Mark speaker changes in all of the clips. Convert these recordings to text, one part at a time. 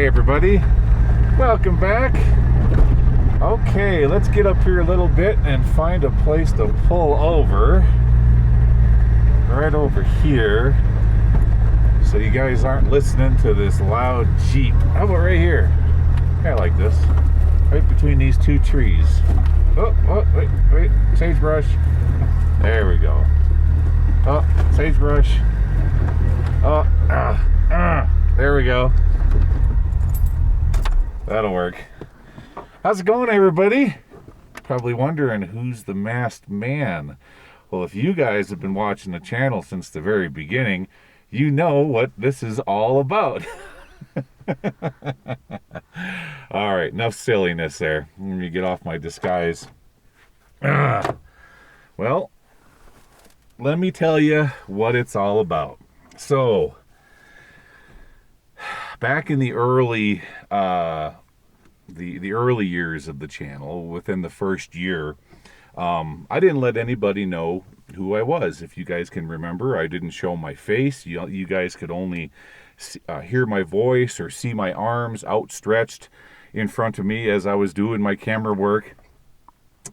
Speaker 1: everybody, welcome back. Okay, let's get up here a little bit and find a place to pull over. Right over here, so you guys aren't listening to this loud Jeep. How about right here? I like this. Right between these two trees. Oh, wait, sagebrush. There we go. Oh, sagebrush. Oh, there we go. That'll work. How's it going, everybody? Probably wondering who's the masked man. Well, if you guys have been watching the channel since the very beginning, you know what this is all about. All right, enough silliness there. Let me get off my disguise. Well, let me tell you what it's all about. So, back in the early the early years of the channel, within the first year, I didn't let anybody know who I was. If you guys can remember, I didn't show my face. You guys could only hear my voice or see my arms outstretched in front of me as I was doing my camera work.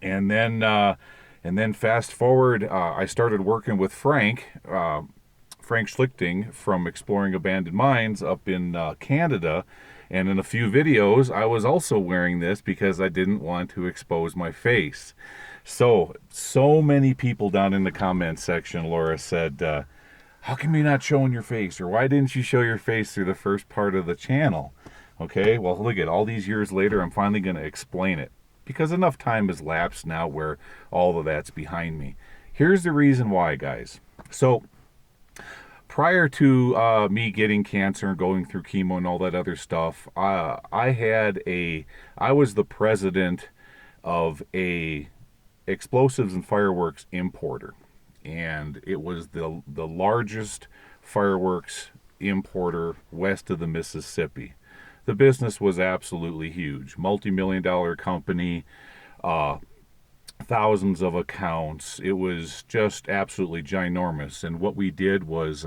Speaker 1: And then fast forward, I started working with Frank Schlichting from Exploring Abandoned Mines up in Canada. And in a few videos, I was also wearing this because I didn't want to expose my face. So many people down in the comments section, Laura, said, how come you're not showing your face? Or why didn't you show your face through the first part of the channel? Okay, well, look at all these years later, I'm finally going to explain it. Because enough time has lapsed now where all of that's behind me. Here's the reason why, guys. So, prior to me getting cancer and going through chemo and all that other stuff, I was the president of a explosives and fireworks importer, and it was the largest fireworks importer west of the Mississippi. The business was absolutely huge, multi-million-dollar company, thousands of accounts. It was just absolutely ginormous. And what we did was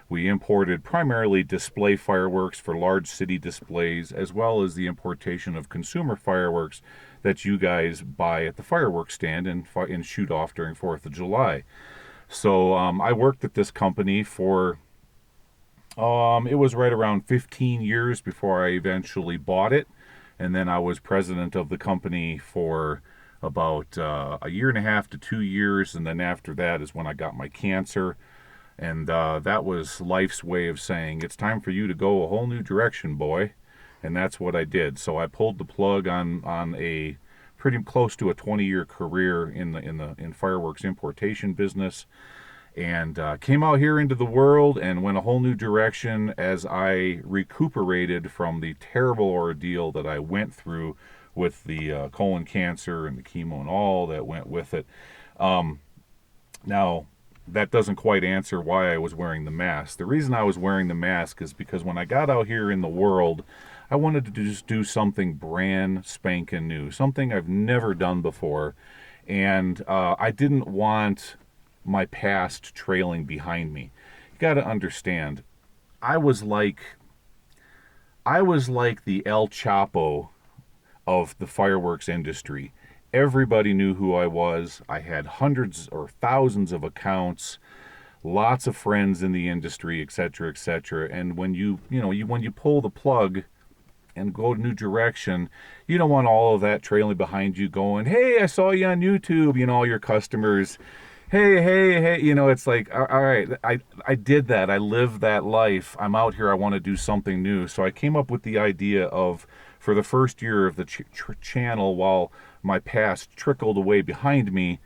Speaker 1: we imported primarily display fireworks for large city displays, as well as the importation of consumer fireworks that you guys buy at the fireworks stand and shoot off during 4th of July. So I worked at this company for, it was right around 15 years before I eventually bought it. And then I was president of the company for about a year and a half to 2 years. And then after that is when I got my cancer. And that was life's way of saying, it's time for you to go a whole new direction, boy. And that's what I did. So I pulled the plug on a pretty close to a 20-year career in fireworks importation business, and came out here into the world and went a whole new direction as I recuperated from the terrible ordeal that I went through with the colon cancer and the chemo and all that went with it. Now, that doesn't quite answer why I was wearing the mask. The reason I was wearing the mask is because when I got out here in the world, I wanted to just do something brand spanking new, something I've never done before, and I didn't want my past trailing behind me. You got to understand, I was like the El Chapo of the fireworks industry. Everybody knew who I was. I had hundreds or thousands of accounts, lots of friends in the industry, etc., etc. And when you pull the plug and go a new direction, you don't want all of that trailing behind you going, hey, I saw you on YouTube, all your customers, hey, it's like, all right, I did that. I lived that life. I'm out here. I want to do something new. So I came up with the idea of, for the first year of the channel, while my past trickled away behind me,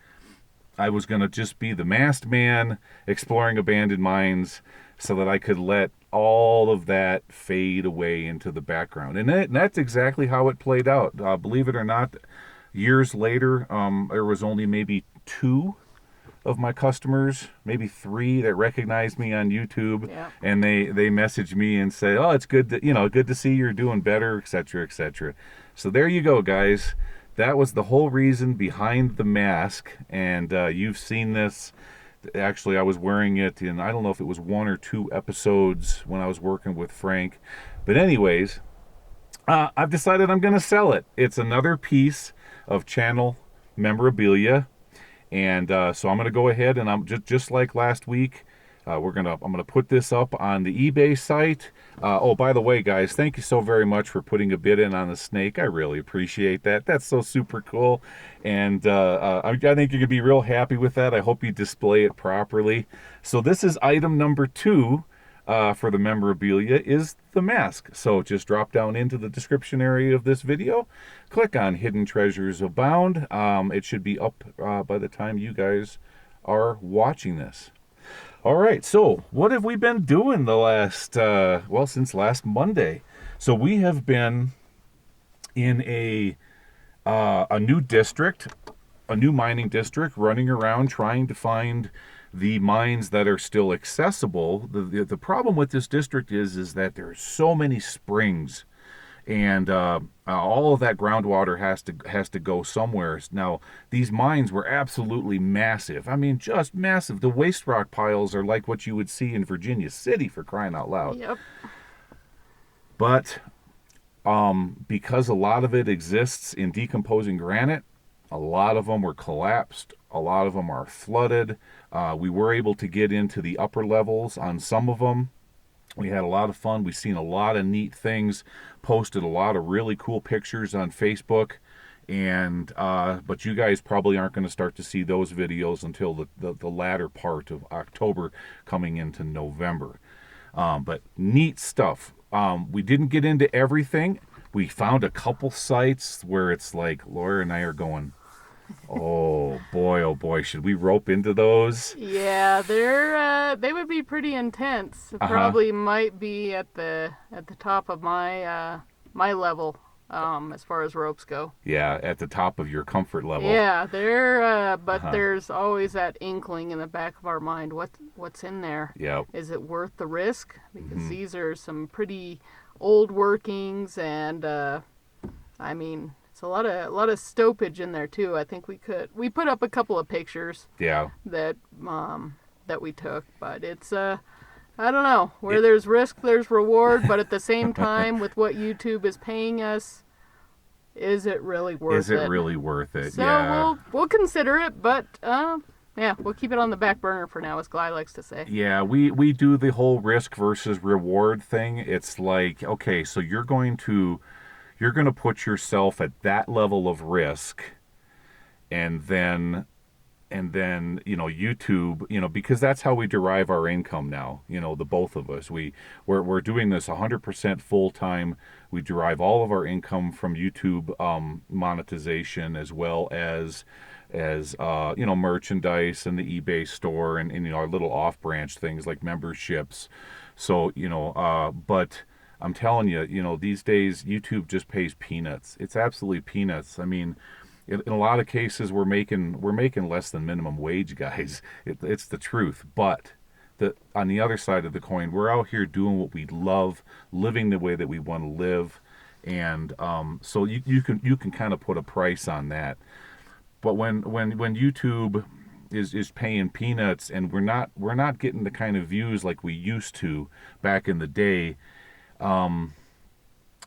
Speaker 1: I was going to just be the masked man exploring abandoned mines so that I could let all of that fade away into the background. And that's exactly how it played out. Believe it or not, years later, there was only maybe 2 of my customers, maybe 3, that recognized me on YouTube. Yeah. And they messaged me and say, oh, it's good to see you're doing better, etc., etc. So there you go, guys. That was the whole reason behind the mask, and you've seen this. Actually, I was wearing it in, I don't know if it was 1 or 2 episodes when I was working with Frank. But anyways, I've decided I'm going to sell it. It's another piece of channel memorabilia, and so I'm going to go ahead and I'm just like last week. I'm gonna put this up on the eBay site. Oh, by the way, guys, thank you so very much for putting a bid in on the snake. I really appreciate that. That's so super cool, and I think you're gonna be real happy with that. I hope you display it properly. So this is item number 2 for the memorabilia is the mask. So just drop down into the description area of this video, click on Hidden Treasures Abound. It should be up by the time you guys are watching this. All right, so what have we been doing the last, since last Monday? So we have been in a new district, a new mining district, running around trying to find the mines that are still accessible. The problem with this district is that there are so many springs, and all of that groundwater has to go somewhere. Now, these mines were absolutely massive. I mean, just massive. The waste rock piles are like what you would see in Virginia City, for crying out loud.
Speaker 2: Yep.
Speaker 1: But because a lot of it exists in decomposing granite, a lot of them were collapsed. A lot of them are flooded. We were able to get into the upper levels on some of them. We had a lot of fun. We've seen a lot of neat things, posted a lot of really cool pictures on Facebook, and but you guys probably aren't going to start to see those videos until the latter part of October, coming into November. But neat stuff. We didn't get into everything. We found a couple sites where it's like Laura and I are going, oh boy, should we rope into those?
Speaker 2: Yeah, they would be pretty intense. Probably might be at the top of my my level as far as ropes go.
Speaker 1: Yeah, at the top of your comfort level.
Speaker 2: Yeah, but there's always that inkling in the back of our mind. What's in there?
Speaker 1: Yeah.
Speaker 2: Is it worth the risk? Because these are some pretty old workings, and I mean, it's a lot of stopage in there too. I think we put up a couple of pictures.
Speaker 1: Yeah.
Speaker 2: That we took, but it's I don't know, where there's risk there's reward, but at the same time, with what YouTube is paying us, is it really worth it?
Speaker 1: Is it really worth it?
Speaker 2: So
Speaker 1: yeah.
Speaker 2: we'll consider it, but yeah, we'll keep it on the back burner for now, as Gly likes to say.
Speaker 1: Yeah, we do the whole risk versus reward thing. It's like, okay, so you're going to put yourself at that level of risk, and then YouTube, because that's how we derive our income now, the both of us. We're doing this 100% full time. We derive all of our income from YouTube monetization, as well as merchandise and the eBay store, and our little off branch things like memberships. So but I'm telling you, these days YouTube just pays peanuts. It's absolutely peanuts. I mean, in a lot of cases, we're making less than minimum wage, guys. It's the truth. But on the other side of the coin, we're out here doing what we love, living the way that we want to live, and so you can kind of put a price on that. But when YouTube is paying peanuts, and we're not getting the kind of views like we used to back in the day,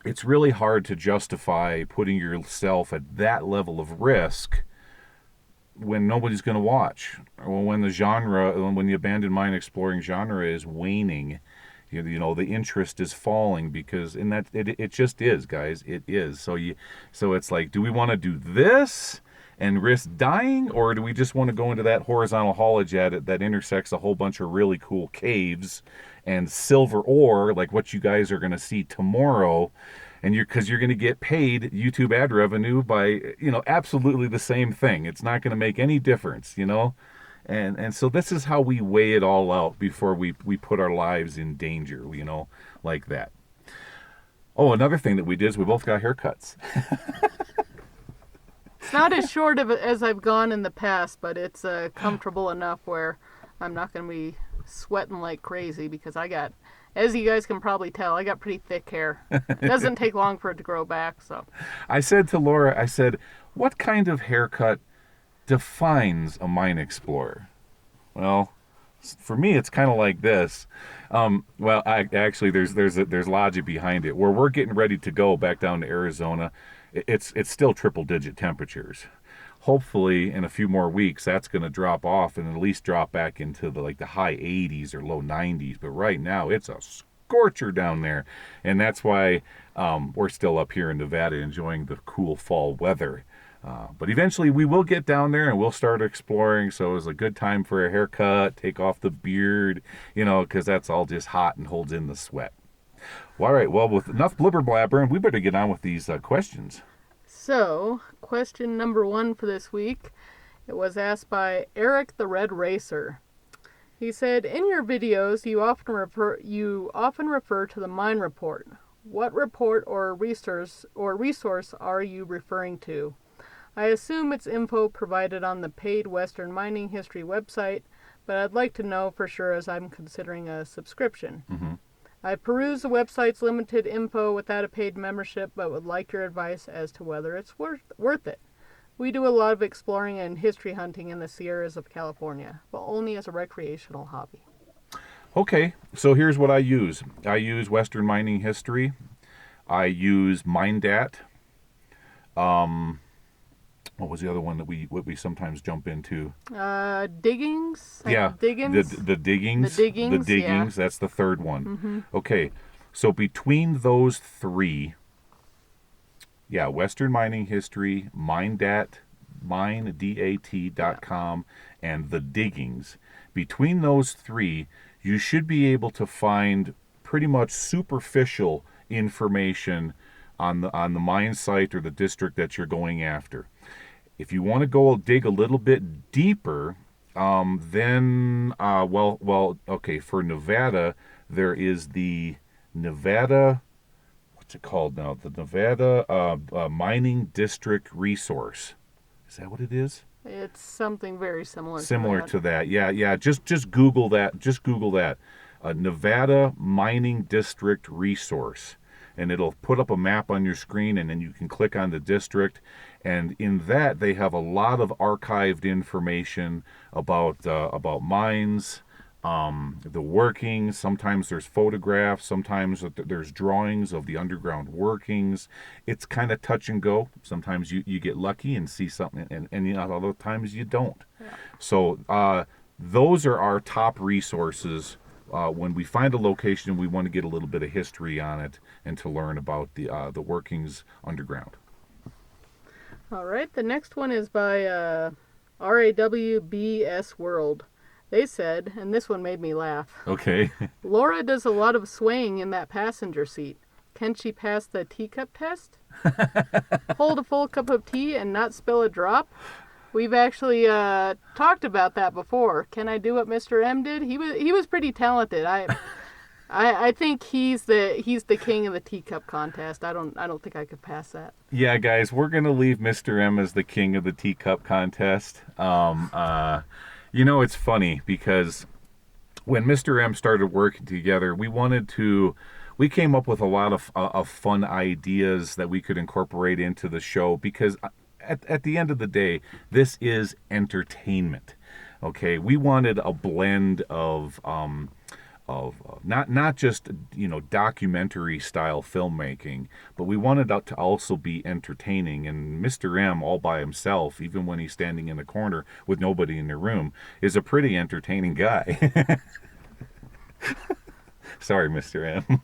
Speaker 1: it's really hard to justify putting yourself at that level of risk when nobody's going to watch, or when the abandoned mine exploring genre is waning. The interest is falling, because in that it just is, guys. It is. So it's like, do we want to do this and risk dying, or do we just want to go into that horizontal haulage that intersects a whole bunch of really cool caves and silver ore, like what you guys are going to see tomorrow, and because you're going to get paid YouTube ad revenue by absolutely the same thing. It's not going to make any difference, and so this is how we weigh it all out before we put our lives in danger, like that. Oh, another thing that we did is we both got haircuts.
Speaker 2: It's not as short as I've gone in the past, but it's comfortable enough where I'm not going to be sweating like crazy, because as you guys can probably tell, I got pretty thick hair. It doesn't take long for it to grow back. So
Speaker 1: I said to Laura, what kind of haircut defines a mine explorer? Well, For me, it's kind of like this. Well, actually, there's logic behind it. Where we're getting ready to go back down to Arizona, it's still triple digit temperatures. Hopefully, in a few more weeks, that's going to drop off and at least drop back into the high 80s or low 90s. But right now, it's a scorcher down there, and that's why we're still up here in Nevada enjoying the cool fall weather. But eventually we will get down there and we'll start exploring. So it was a good time for a haircut, take off the beard, because that's all just hot and holds in the sweat. Well, all right. Well, with enough blubber blabbering, we better get on with these questions.
Speaker 2: So, question number 1 for this week. It was asked by Eric the Red Racer. He said, in your videos, you often refer to the mine report. What report or resource are you referring to? I assume it's info provided on the paid Western Mining History website, but I'd like to know for sure as I'm considering a subscription.
Speaker 1: Mm-hmm.
Speaker 2: I perused the website's limited info without a paid membership, but would like your advice as to whether it's worth it. We do a lot of exploring and history hunting in the Sierras of California, but only as a recreational hobby.
Speaker 1: Okay, so here's what I use. I use Western Mining History. I use MineDat. What was the other one that we sometimes jump into?
Speaker 2: Diggings?
Speaker 1: Yeah,
Speaker 2: Diggins?
Speaker 1: the diggings.
Speaker 2: The diggings, yeah.
Speaker 1: That's the third one.
Speaker 2: Mm-hmm.
Speaker 1: Okay, so between those three, yeah, Western Mining History, MineDat, minedat.com, and the diggings. Between those three, you should be able to find pretty much superficial information on the mine site or the district that you're going after. If you want to go dig a little bit deeper, then okay, for Nevada, there is the Nevada, what's it called now? The Nevada Mining District Resource. Is that what it is?
Speaker 2: It's something very similar.
Speaker 1: Similar to that. Yeah. Just Google that. Just Google that. Nevada Mining District Resource. And it'll put up a map on your screen, and then you can click on the district. And in that, they have a lot of archived information about mines, the workings. Sometimes there's photographs. Sometimes there's drawings of the underground workings. It's kind of touch and go. Sometimes you get lucky and see something, and other times you don't. Yeah. So those are our top resources. When we find a location, we want to get a little bit of history on it and to learn about the workings underground.
Speaker 2: All right, the next one is by RAWBS World. They said, and this one made me laugh.
Speaker 1: Okay.
Speaker 2: Laura does a lot of swaying in that passenger seat. Can she pass the teacup test? Hold a full cup of tea and not spill a drop? We've actually talked about that before. Can I do what Mr. M did? He was pretty talented. I think he's the king of the teacup contest. I don't think I could pass that.
Speaker 1: Yeah, guys, we're gonna leave Mr. M as the king of the teacup contest. It's funny because when Mr. M started working together, we came up with a lot of fun ideas that we could incorporate into the show because at the end of the day, this is entertainment. Okay, we wanted a blend of not just documentary style filmmaking, but we wanted it to also be entertaining. And Mr. M, all by himself, even when he's standing in a corner with nobody in the room, is a pretty entertaining guy. Sorry, Mr. M.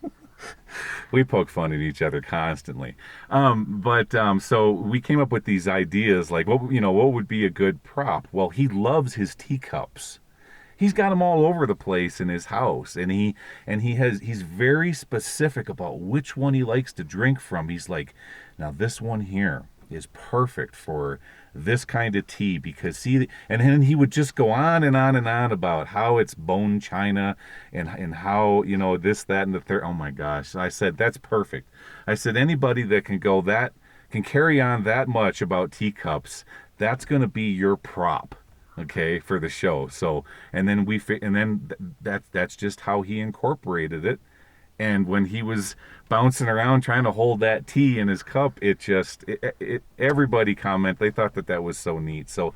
Speaker 1: We poke fun at each other constantly. So we came up with these ideas like what would be a good prop? Well, he loves his teacups. He's got them all over the place in his house, and he's very specific about which one he likes to drink from. He's like, now this one here is perfect for this kind of tea because and then he would just go on and on and on about how it's bone china and how this, that, and the third. Oh my gosh. I said, that's perfect. I said, anybody that can carry on that much about teacups, that's going to be your prop, okay, for the show. So that's just how he incorporated it. And when he was bouncing around trying to hold that tea in his cup, everybody commented. They thought that was so neat. So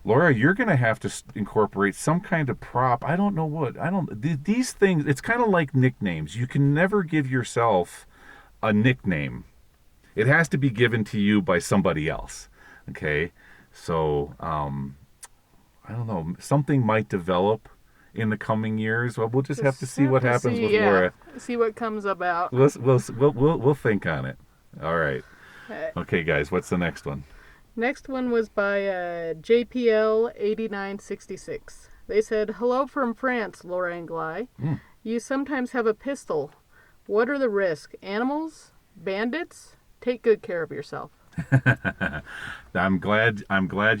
Speaker 1: Laura, you're going to have to incorporate some kind of prop. I don't know what. I don't. These things. It's kind of like nicknames. You can never give yourself a nickname. It has to be given to you by somebody else. Okay, so I don't know. Something might develop in the coming years. Well, we'll just have to
Speaker 2: Just
Speaker 1: see
Speaker 2: have
Speaker 1: what
Speaker 2: to
Speaker 1: happens
Speaker 2: see,
Speaker 1: with
Speaker 2: yeah,
Speaker 1: Laura.
Speaker 2: see what comes about.
Speaker 1: We'll think on it. All right.
Speaker 2: Uh,
Speaker 1: Okay, guys. What's the next one?
Speaker 2: Next one was by JPL 8966. They said, "Hello from France, Laura and Gly.
Speaker 1: Hmm.
Speaker 2: You sometimes have a pistol. What are the risks? Animals? Bandits? Take good care of yourself."
Speaker 1: I'm glad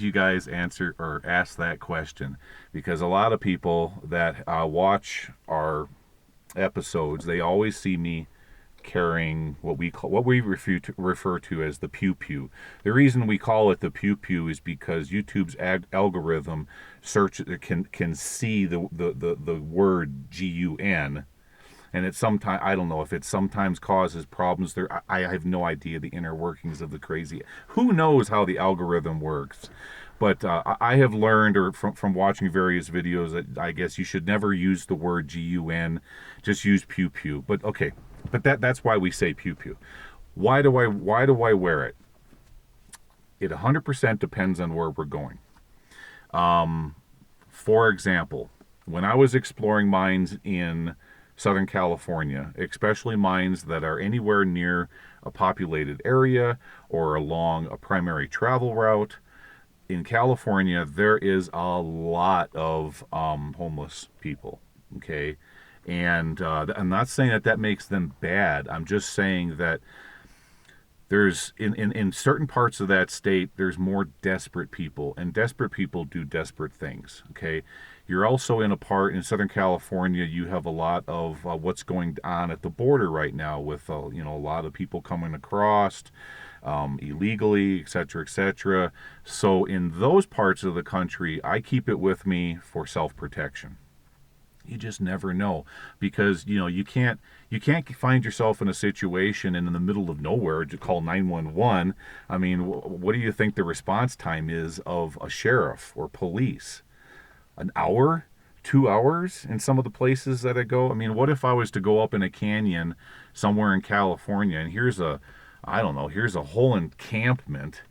Speaker 1: you guys answer or asked that question, because a lot of people that watch our episodes, they always see me carrying what we refer to as the pew pew. The reason we call it the pew pew is because YouTube's algorithm search can see the word GUN, and it sometimes, I don't know if it sometimes causes problems there. I have no idea the inner workings of the crazy. Who knows how the algorithm works? But I have learned, or from watching various videos, that I guess you should never use the word GUN, just use pew pew. But okay, but that's why we say pew pew. Why do I wear it? It 100% depends on where we're going. For example, when I was exploring mines in Southern California, especially mines that are anywhere near a populated area or along a primary travel route, in California, there is a lot of homeless people. Okay, and I'm not saying that makes them bad. I'm just saying that there's in certain parts of that state, there's more desperate people, and desperate people do desperate things. Okay, you're also in a part in Southern California. You have a lot of what's going on at the border right now with a lot of people coming across illegally, etc., etc. So in those parts of the country, I keep it with me for self-protection. You just never know, because you can't find yourself in a situation and in the middle of nowhere to call 911. I mean, what do you think the response time is of a sheriff or police? An hour, 2 hours in some of the places that I go. I mean, what if I was to go up in a canyon somewhere in California, and I don't know, here's a whole encampment,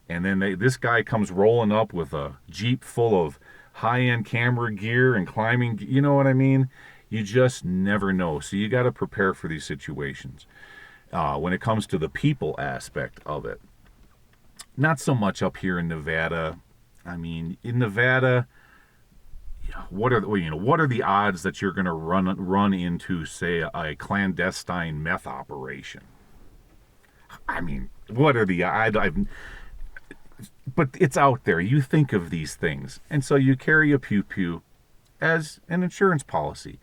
Speaker 1: and then this guy comes rolling up with a Jeep full of high-end camera gear and climbing, you know what I mean? You just never know. So you got to prepare for these situations. When it comes to the people aspect of it, not so much up here in Nevada. I mean, in Nevada, what are the odds that you're going to run into, say, a clandestine meth operation? I mean, what are the odds? But it's out there. You think of these things, and so you carry a pew pew as an insurance policy.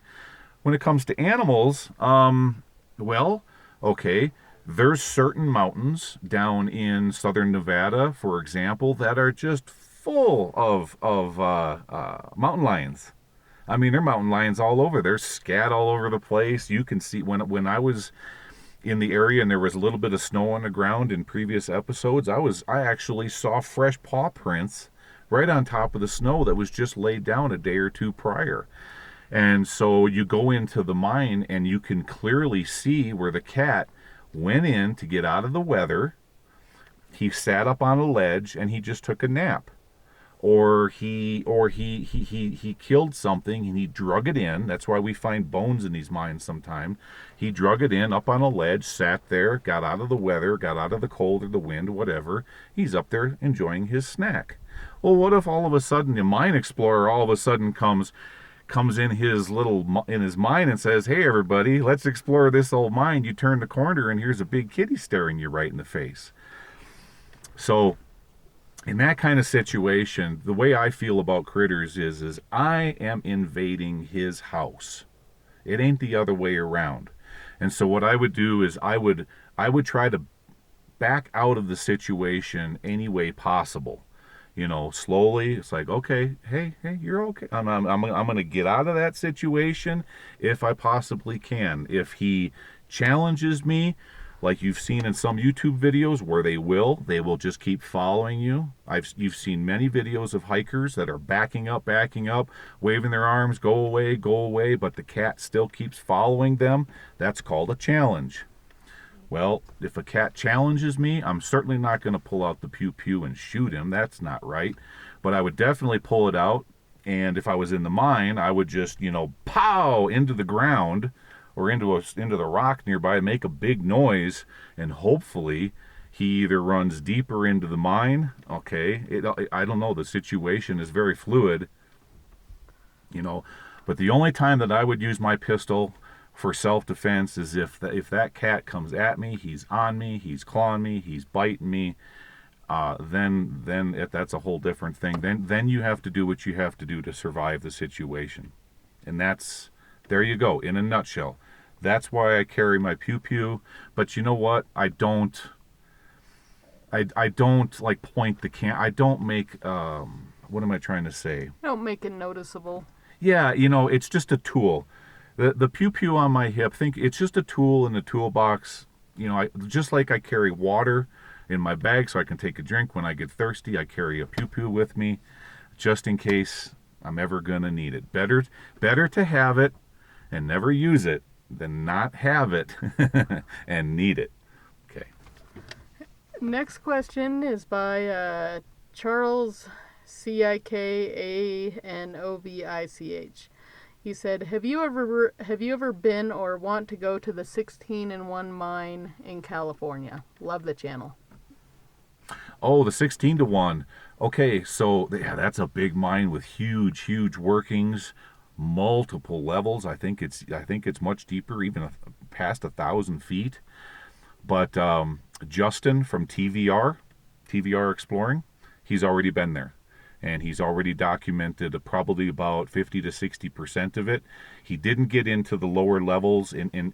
Speaker 1: When it comes to animals, well, okay, there's certain mountains down in southern Nevada, for example, that are just full of mountain lions. I mean, there are mountain lions all over. There's scat all over the place. You can see when I was in the area and there was a little bit of snow on the ground in previous episodes, I actually saw fresh paw prints right on top of the snow that was just laid down a day or two prior. And so you go into the mine and you can clearly see where the cat went in to get out of the weather. He sat up on a ledge and he just took a nap. Or he killed something and he drug it in. That's why we find bones in these mines sometimes. He drug it in up on a ledge, sat there, got out of the weather, got out of the cold or the wind, whatever. He's up there enjoying his snack. Well, what if all of a sudden the mine explorer all of a sudden comes in his mine and says, "Hey everybody, let's explore this old mine." You turn the corner and here's a big kitty staring you right in the face. So in that kind of situation, the way I feel about critters is I am invading his house. It ain't the other way around. And so what I would do is I would try to back out of the situation any way possible. Slowly. It's like, okay, hey, you're okay. I'm going to get out of that situation if I possibly can. If he challenges me, like you've seen in some YouTube videos where they will just keep following you. You've seen many videos of hikers that are backing up, waving their arms, go away, but the cat still keeps following them. That's called a challenge. Well, if a cat challenges me, I'm certainly not going to pull out the pew pew and shoot him. That's not right. But I would definitely pull it out. And if I was in the mine, I would just, pow into the ground or into the rock nearby, make a big noise, and hopefully he either runs deeper into the mine. Okay, I don't know. The situation is very fluid, But the only time that I would use my pistol for self-defense is if that cat comes at me, he's on me, he's clawing me, he's biting me. That's a whole different thing. Then you have to do what you have to do to survive the situation, and there you go in a nutshell. That's why I carry my pew pew. But you know what? I don't like point the can. I don't make. What am I trying to say?
Speaker 2: Don't make it noticeable.
Speaker 1: Yeah, it's just a tool. The pew pew on my hip. Think it's just a tool in the toolbox. Just like I carry water in my bag so I can take a drink when I get thirsty. I carry a pew pew with me, just in case I'm ever gonna need it. Better to have it and never use it than not have it and need it. Okay.
Speaker 2: Next question is by Charles Cikanovich. He said, "Have you ever been or want to go to the 16-in-1 mine in California? Love the channel."
Speaker 1: Oh, the 16-to-1. Okay, so yeah, that's a big mine with huge workings, multiple levels. I think it's much deeper, even past 1,000 feet. But Justin from TVR Exploring, he's already been there, and he's already documented probably about 50 to 60% of it. He didn't get into the lower levels, into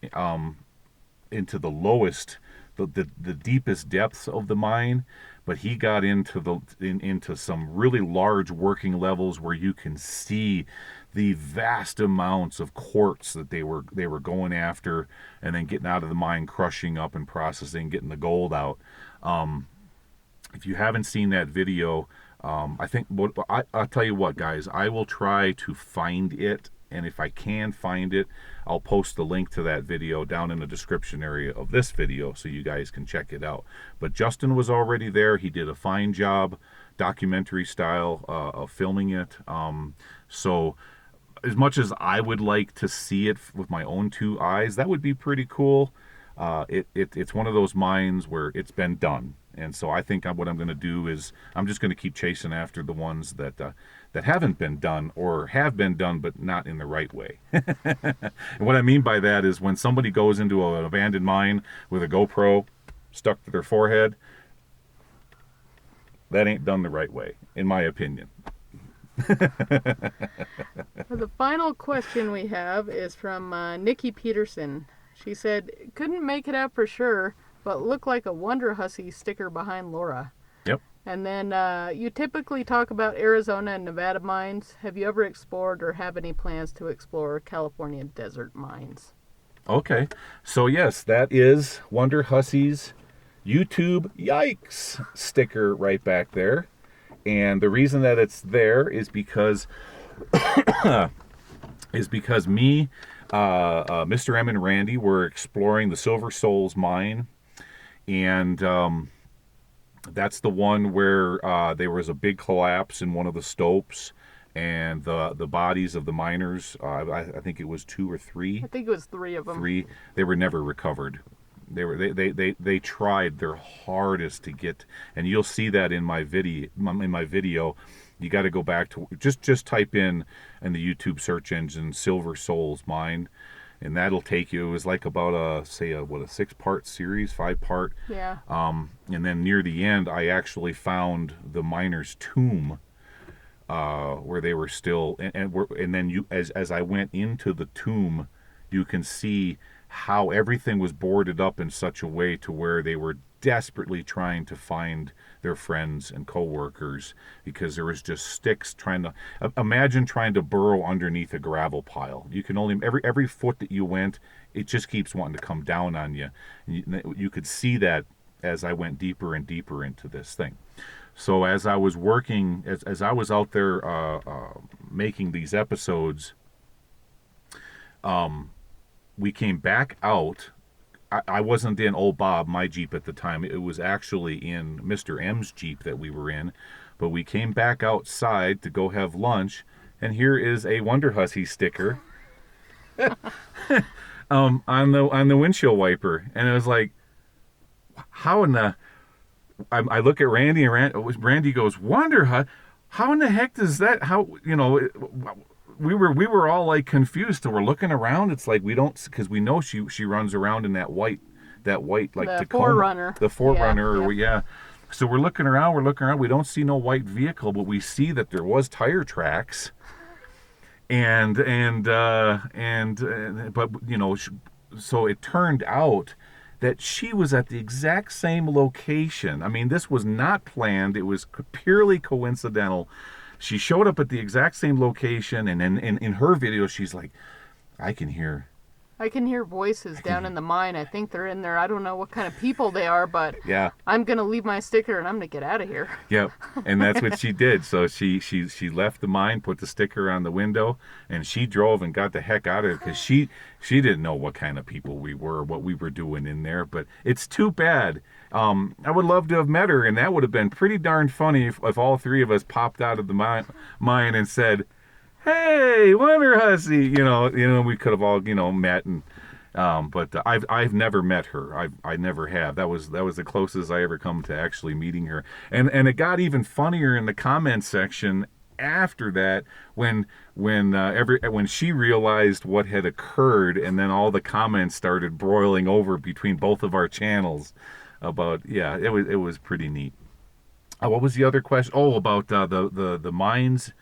Speaker 1: the lowest, the deepest depths of the mine, but he got into some really large working levels where you can see the vast amounts of quartz that they were going after, and then getting out of the mine, crushing up and processing, getting the gold out. If you haven't seen that video, I think I'll tell you what, guys, I will try to find it, and if I can find it, I'll post the link to that video down in the description area of this video so you guys can check it out. But Justin was already there. He did a fine job, documentary style, of filming it. So as much as I would like to see it with my own two eyes, that would be pretty cool. It's one of those mines where it's been done. And so I think what I'm going to do is I'm just going to keep chasing after the ones that haven't been done, or have been done but not in the right way. And what I mean by that is when somebody goes into an abandoned mine with a GoPro stuck to their forehead, that ain't done the right way, in my opinion.
Speaker 2: The final question we have is from Nikki Peterson. She said, "Couldn't make it out for sure, but looked like a Wonder Hussy sticker behind Laura."
Speaker 1: Yep.
Speaker 2: And then you typically talk about Arizona and Nevada mines. Have you ever explored or have any plans to explore California desert mines?
Speaker 1: Okay. So yes, that is Wonder Hussy's YouTube Yikes sticker right back there. And the reason that it's there is because me, Mr. M and Randy were exploring the Silver Souls mine, and that's the one where there was a big collapse in one of the stopes, and the bodies of the miners, I think it was 2 or 3.
Speaker 2: I think it was 3 of them.
Speaker 1: 3. They were never recovered. They tried their hardest to get, and you'll see that in my video. You got to go back to just type in the YouTube search engine Silver Souls mine, and that'll take you. It was like about a 6-part series, 5-part.
Speaker 2: Yeah.
Speaker 1: And then near the end, I actually found the miner's tomb, where they were still, and then as I went into the tomb, you can see how everything was boarded up in such a way to where they were desperately trying to find their friends and coworkers because there was just sticks trying to imagine trying to burrow underneath a gravel pile. You can only every foot that you went, it just keeps wanting to come down on you. You could see that as I went deeper and deeper into this thing. So as I was working, as I was out there making these episodes, we came back out. I wasn't in old Bob, my Jeep at the time. It was actually in Mr. M's Jeep that we were in. But we came back outside to go have lunch, and here is a Wonder Hussy sticker on the windshield wiper. And it was like, how in the... I look at Randy, and Randy goes, Wonder Hussy? How in the heck does that... How, you know... We were all like confused. So we're looking around. It's like we don't, because we know she runs around in that white like
Speaker 2: The
Speaker 1: Tacoma,
Speaker 2: Forerunner.
Speaker 1: the Forerunner,
Speaker 2: Yeah,
Speaker 1: or
Speaker 2: yeah.
Speaker 1: So we're looking around. We don't see no white vehicle, but we see that there was tire tracks, and but you know, so it turned out that she was at the exact same location. I mean, this was not planned. It was purely coincidental. She showed up at the exact same location, and in her video, she's like, I can hear
Speaker 2: voices down in the mine. I think they're in there. I don't know what kind of people they are, but
Speaker 1: yeah,
Speaker 2: I'm going to leave my sticker and I'm going to get out of here.
Speaker 1: yep. And that's what she did. So she left the mine, put the sticker on the window, and she drove and got the heck out of it because she didn't know what kind of people we were, what we were doing in there. But it's too bad. I would love to have met her, and that would have been pretty darn funny if all three of us popped out of the mine and said, "Hey, Wonder Hussy," we could have all, met, and but I've never met her. I never have. That was the closest I ever come to actually meeting her. And it got even funnier in the comment section after that when she realized what had occurred, and then all the comments started broiling over between both of our channels about, it was pretty neat. What was the other question? Oh, about the mines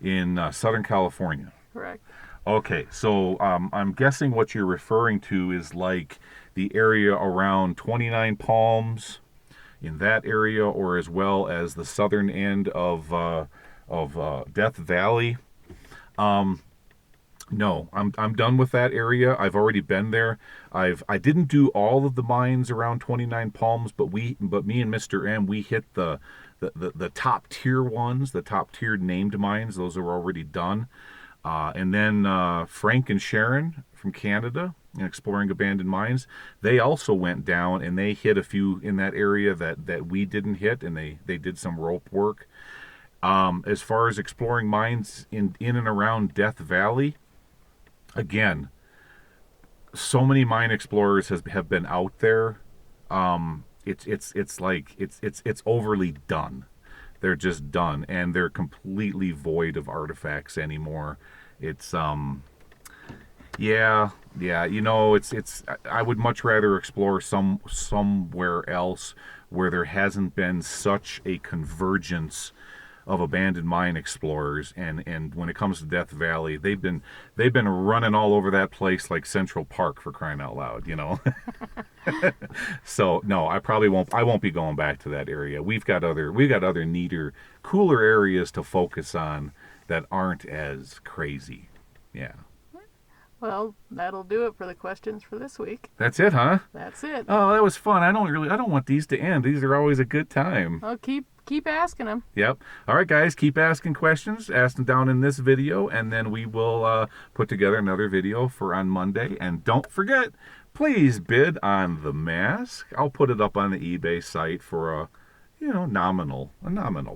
Speaker 1: in Southern California.
Speaker 2: Correct.
Speaker 1: Okay, so I'm guessing what you're referring to is like the area around 29 Palms, in that area, or as well as the southern end of Death Valley. No, I'm done with that area. I've already been there. I didn't do all of the mines around 29 Palms, but me and Mr. M, we hit the top tier ones, the top tiered named mines. Those are already done. And then Frank and Sharon from Canada, Exploring Abandoned Mines, they also went down and they hit a few in that area that we didn't hit, and they did some rope work. As far as exploring mines in and around Death Valley, again, so many mine explorers have been out there. It's like it's overly done. They're just done, and they're completely void of artifacts anymore. It's it's I would much rather explore somewhere else where there hasn't been such a convergence of abandoned mine explorers, and when it comes to Death Valley, they've been running all over that place like Central Park, for crying out loud, So no, I won't be going back to that area. We've got other neater, cooler areas to focus on that aren't as crazy. Yeah.
Speaker 2: Well, that'll do it for the questions for this week.
Speaker 1: That's it, huh?
Speaker 2: That's it.
Speaker 1: Oh, that was fun. I don't want these to end. These are always a good time.
Speaker 2: Well, keep asking them.
Speaker 1: Yep. All right, guys, keep asking questions. Ask them down in this video, and then we will put together another video for on Monday. And don't forget, please bid on the mask. I'll put it up on the eBay site for a nominal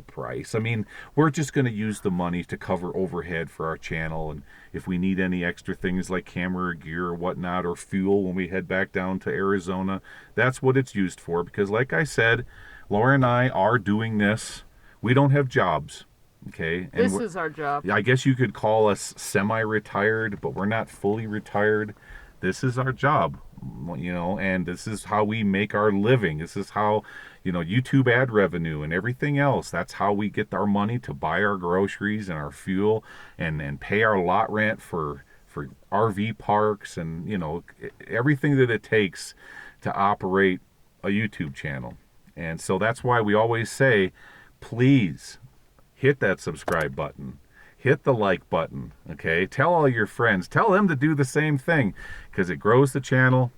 Speaker 1: price. I mean, we're just going to use the money to cover overhead for our channel, and if we need any extra things like camera gear or whatnot, or fuel when we head back down to Arizona, that's what it's used for. Because like I said, Laura and I are doing this. We don't have jobs, okay? And
Speaker 2: this is our job.
Speaker 1: I guess you could call us semi-retired, but we're not fully retired. This is our job, and this is how we make our living. This is how, YouTube ad revenue and everything else, that's how we get our money to buy our groceries and our fuel and pay our lot rent for RV parks and, everything that it takes to operate a YouTube channel. And so that's why we always say, please hit that subscribe button. Hit the like button, okay? Tell all your friends. Tell them to do the same thing because it grows the channel.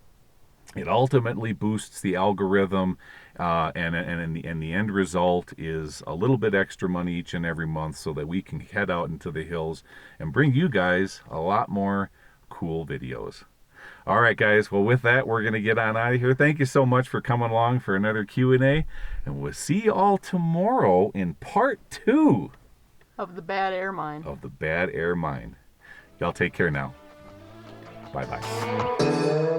Speaker 1: It ultimately boosts the algorithm, and the end result is a little bit extra money each and every month so that we can head out into the hills and bring you guys a lot more cool videos. All right, guys. Well, with that, we're going to get on out of here. Thank you so much for coming along for another Q&A, and we'll see you all tomorrow in part 2
Speaker 2: Of the bad air mine.
Speaker 1: of the Bad Air Mine. Y'all take care now. Bye-bye.